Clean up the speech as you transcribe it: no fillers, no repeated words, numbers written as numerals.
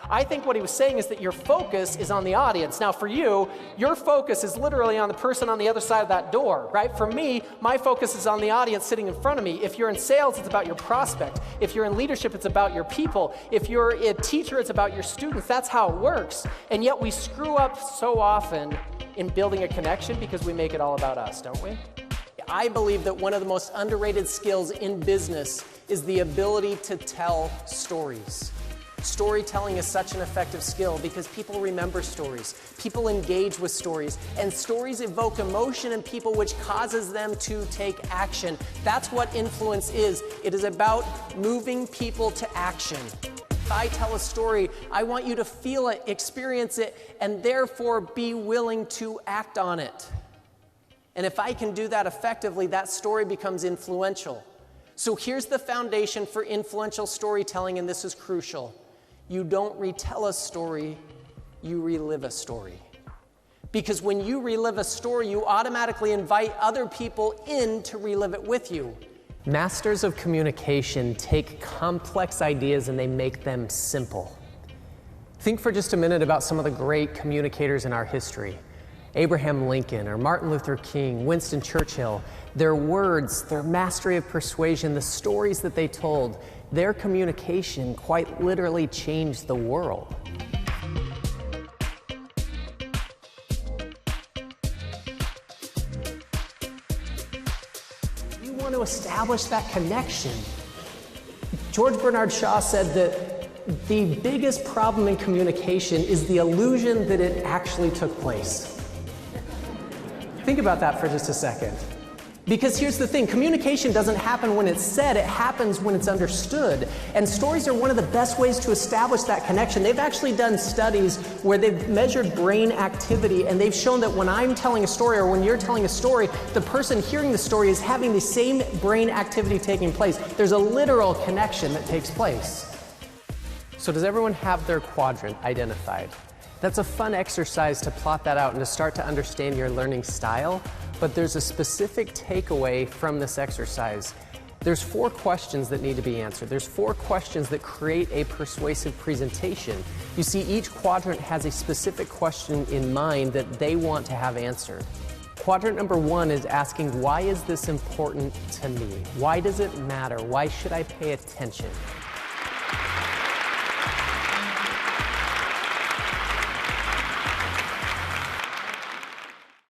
I think what he was saying is that your focus is on the audience. Now for you, your focus is literally on the person on the other side of that door, right? For me, my focus is on the audience sitting in front of me. If you're in sales, it's about your prospect. If you're in leadership, it's about your people. If you're a teacher, it's about your students. That's how it works. And yet we screw up so often in building a connection because we make it all about us, don't we? I believe that one of the most underrated skills in business is the ability to tell stories. Storytelling is such an effective skill because people remember stories, people engage with stories, and stories evoke emotion in people which causes them to take action. That's what influence is. It is about moving people to action. If I tell a story, I want you to feel it, experience it, and therefore be willing to act on it. And if I can do that effectively, that story becomes influential. So here's the foundation for influential storytelling, and this is crucial. You don't retell a story, you relive a story. Because when you relive a story, you automatically invite other people in to relive it with you. Masters of communication take complex ideas and they make them simple. Think for just a minute about some of the great communicators in our history. Abraham Lincoln or Martin Luther King, Winston Churchill, their words, their mastery of persuasion, the stories that they told, their communication quite literally changed the world. You want to establish that connection. George Bernard Shaw said that the biggest problem in communication is the illusion that it actually took place. Think about that for just a second. Because here's the thing, communication doesn't happen when it's said, it happens when it's understood. And stories are one of the best ways to establish that connection. They've actually done studies where they've measured brain activity, and they've shown that when I'm telling a story or when you're telling a story, the person hearing the story is having the same brain activity taking place. There's a literal connection that takes place. So does everyone have their quadrant identified? That's a fun exercise to plot that out and to start to understand your learning style, but there's a specific takeaway from this exercise. There's 4 questions that need to be answered. There's 4 questions that create a persuasive presentation. You see, each quadrant has a specific question in mind that they want to have answered. Quadrant number 1 is asking, why is this important to me? Why does it matter? Why should I pay attention?